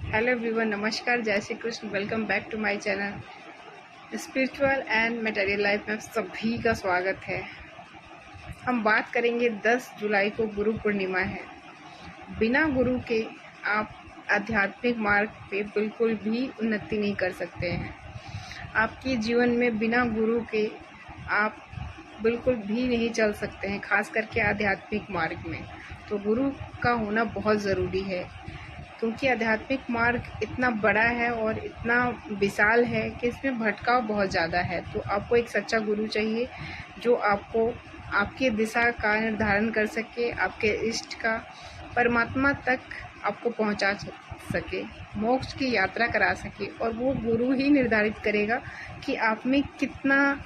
Hello everyone, नमस्कार, जय Shri Krishna. Welcome back to my channel spiritual and material life में सभी का स्वागत है। हम बात करेंगे 10 जुलाई को गुरु पूर्णिमा है। बिना गुरु के आप आध्यात्मिक मार्ग पे बिल्कुल भी उन्नति नहीं कर सकते हैं। आपके जीवन में बिना गुरु के आप बिल्कुल भी नहीं चल सकते हैं, खास करके आध्यात्मिक मार्ग में। तो गुरु का होना बहुत ज़रूरी है, क्योंकि आध्यात्मिक मार्ग इतना बड़ा है और इतना विशाल है कि इसमें भटकाव बहुत ज़्यादा है। तो आपको एक सच्चा गुरु चाहिए जो आपको आपकी दिशा का निर्धारण कर सके, आपके इष्ट का परमात्मा तक आपको पहुंचा सके, मोक्ष की यात्रा करा सके। और वो गुरु ही निर्धारित करेगा कि आप में कितना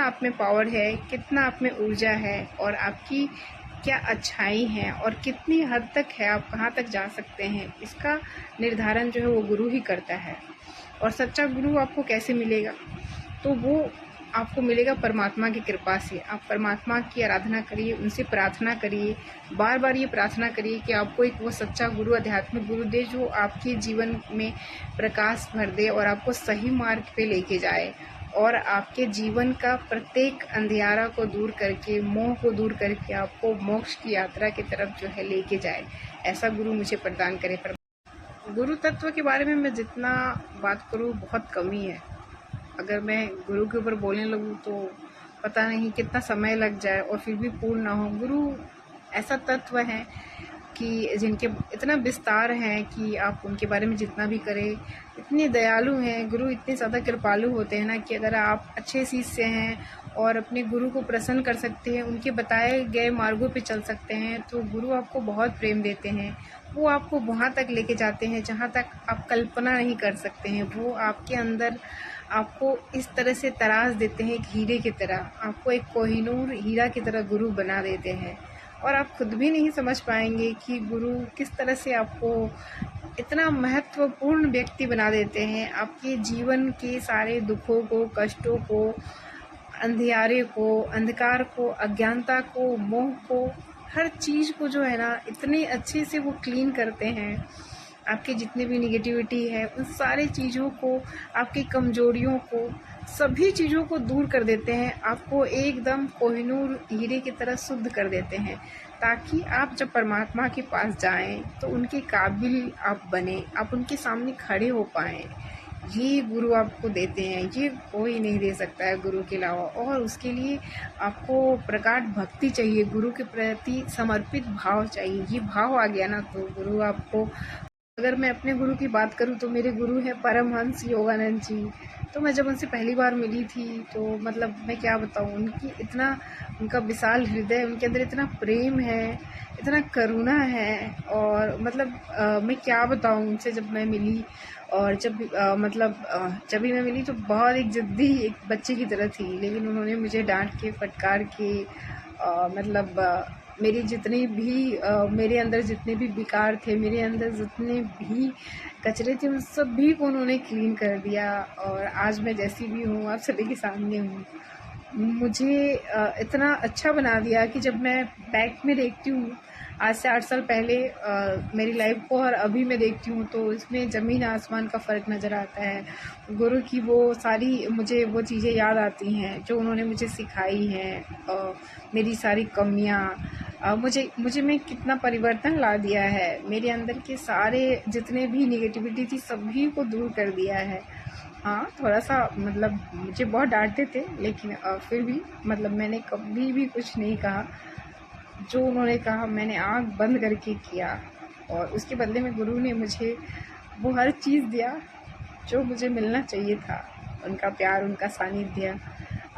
आप में पावर है, कितना आप में ऊर्जा है और आपकी क्या अच्छाई है और कितनी हद तक है, आप कहाँ तक जा सकते हैं। इसका निर्धारण जो है वो गुरु ही करता है। और सच्चा गुरु आपको कैसे मिलेगा? तो वो आपको मिलेगा परमात्मा की कृपा से। आप परमात्मा की आराधना करिए, उनसे प्रार्थना करिए, बार बार ये प्रार्थना करिए कि आपको एक वो सच्चा गुरु, आध्यात्मिक गुरु दे जो आपके जीवन में प्रकाश भर दे और आपको सही मार्ग पे लेके जाए और आपके जीवन का प्रत्येक अंधियारा को दूर करके, मोह को दूर करके आपको मोक्ष की यात्रा की तरफ जो है लेके जाए। ऐसा गुरु मुझे प्रदान करे। गुरु तत्व के बारे में मैं जितना बात करूँ बहुत कम ही है। अगर मैं गुरु के ऊपर बोलने लगूँ तो पता नहीं कितना समय लग जाए और फिर भी पूर्ण ना हो। गुरु ऐसा तत्व है कि जिनके इतना विस्तार है कि आप उनके बारे में जितना भी करें, इतने दयालु हैं गुरु, इतने ज़्यादा कृपालु होते हैं ना कि अगर आप अच्छे शिष्य हैं और अपने गुरु को प्रसन्न कर सकते हैं, उनके बताए गए मार्गों पे चल सकते हैं, तो गुरु आपको बहुत प्रेम देते हैं। वो आपको वहाँ तक लेके जाते हैं जहाँ तक आप कल्पना नहीं कर सकते हैं। वो आपके अंदर आपको इस तरह से तराश देते हैं, एक हीरे की तरह, आपको एक कोहिनूर हीरा की तरह गुरु बना देते हैं। और आप खुद भी नहीं समझ पाएंगे कि गुरु किस तरह से आपको इतना महत्वपूर्ण व्यक्ति बना देते हैं। आपके जीवन के सारे दुखों को, कष्टों को, अंधियारे को, अंधकार को, अज्ञानता को, मोह को, हर चीज़ को जो है ना इतने अच्छे से वो क्लीन करते हैं। आपके जितने भी निगेटिविटी है उन सारी चीज़ों को, आपकी कमजोरियों को, सभी चीज़ों को दूर कर देते हैं। आपको एकदम कोहिनूर हीरे की तरह शुद्ध कर देते हैं, ताकि आप जब परमात्मा के पास जाएं तो उनके काबिल आप बने, आप उनके सामने खड़े हो पाएं। ये गुरु आपको देते हैं, ये कोई नहीं दे सकता है गुरु के अलावा। और उसके लिए आपको प्रगाढ़ भक्ति चाहिए, गुरु के प्रति समर्पित भाव चाहिए। ये भाव आ गया ना तो गुरु आपको। अगर मैं अपने गुरु की बात करूं तो मेरे गुरु हैं परमहंस योगानंद जी। तो मैं जब उनसे पहली बार मिली थी तो मतलब मैं क्या बताऊं, उनका विशाल हृदय, उनके अंदर इतना प्रेम है, इतना करुणा है। और मतलब मैं क्या बताऊं उनसे जब मैं मिली। और जब भी मैं मिली तो बहुत एक जिद्दी एक बच्चे की तरह थी, लेकिन उन्होंने मुझे डांट के, फटकार के मेरे अंदर जितने भी विकार थे, मेरे अंदर जितने भी कचरे थे, उन सभी को उन्होंने क्लीन कर दिया। और आज मैं जैसी भी हूँ आप सभी के सामने हूँ। मुझे इतना अच्छा बना दिया कि जब मैं बैक में देखती हूँ आज से 8 साल पहले मेरी लाइफ को और अभी मैं देखती हूँ तो इसमें ज़मीन आसमान का फ़र्क नज़र आता है। गुरु की वो सारी मुझे वो चीज़ें याद आती हैं जो उन्होंने मुझे सिखाई हैं। मेरी सारी कमियाँ, मुझे में कितना परिवर्तन ला दिया है। मेरे अंदर के सारे जितने भी निगेटिविटी थी सभी को दूर कर दिया है। हाँ, थोड़ा सा मतलब मुझे बहुत डांटते थे, लेकिन फिर भी मतलब मैंने कभी भी कुछ नहीं कहा। जो उन्होंने कहा मैंने आँख बंद करके किया, और उसके बदले में गुरु ने मुझे वो हर चीज़ दिया जो मुझे मिलना चाहिए था। उनका प्यार, उनका सानिध्य।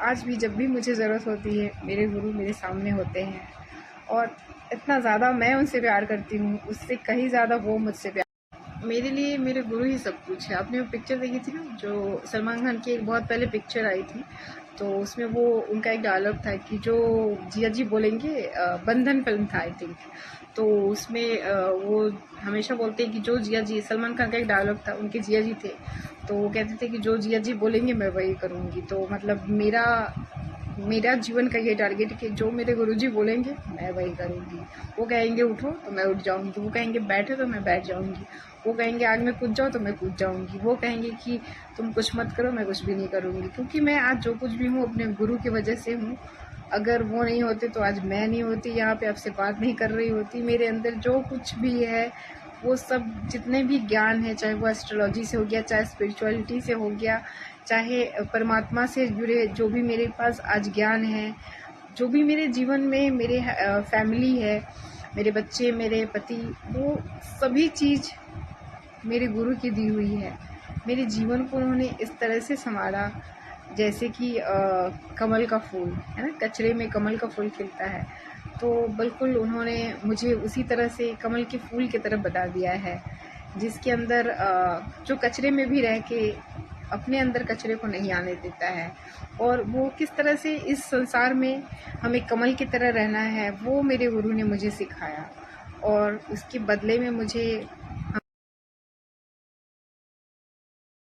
आज भी जब भी मुझे ज़रूरत होती है मेरे गुरु मेरे सामने होते हैं, और इतना ज़्यादा मैं उनसे प्यार करती हूँ, उससे कहीं ज़्यादा वो मुझसे प्यार। मेरे लिए मेरे गुरु ही सब कुछ है। आपने वो पिक्चर देखी थी ना, जो सलमान खान की एक बहुत पहले पिक्चर आई थी, तो उसमें वो उनका एक डायलॉग था कि जो जिया जी बोलेंगे, बंधन फिल्म था आई थिंक। तो उसमें वो हमेशा बोलते हैं कि जो जिया जी, सलमान खान का एक डायलॉग था, उनके जिया जी थे, तो वो कहते थे कि जो जिया जी बोलेंगे मैं वही करूँगी। तो मतलब मेरा जीवन का ये टारगेट है कि जो मेरे गुरुजी बोलेंगे मैं वही करूँगी। वो कहेंगे उठो तो मैं उठ जाऊँगी, वो कहेंगे बैठो तो मैं बैठ जाऊँगी, वो कहेंगे आग में कूद जाओ तो मैं कूद जाऊँगी, वो कहेंगे कि तुम कुछ मत करो, मैं कुछ भी नहीं करूँगी। क्योंकि मैं आज जो कुछ भी हूँ अपने गुरु की वजह से हूँ। अगर वो नहीं होते तो आज मैं नहीं होती, यहाँ पे आपसे बात नहीं कर रही होती। मेरे अंदर जो कुछ भी है वो सब जितने भी ज्ञान है, चाहे वो एस्ट्रोलॉजी से हो गया, चाहे स्पिरिचुअलिटी से हो गया, चाहे परमात्मा से जुड़े जो भी मेरे पास आज ज्ञान है, जो भी मेरे जीवन में मेरे फैमिली है, मेरे बच्चे, मेरे पति, वो सभी चीज़ मेरे गुरु की दी हुई है। मेरे जीवन को उन्होंने इस तरह से संवारा जैसे कि कमल का फूल है ना, कचरे में कमल का फूल खिलता है, तो बिल्कुल उन्होंने मुझे उसी तरह से कमल के फूल की तरफ बता दिया है, जिसके अंदर जो कचरे में भी रह के अपने अंदर कचरे को नहीं आने देता है, और वो किस तरह से इस संसार में हमें कमल की तरह रहना है वो मेरे गुरु ने मुझे सिखाया। और उसके बदले में मुझे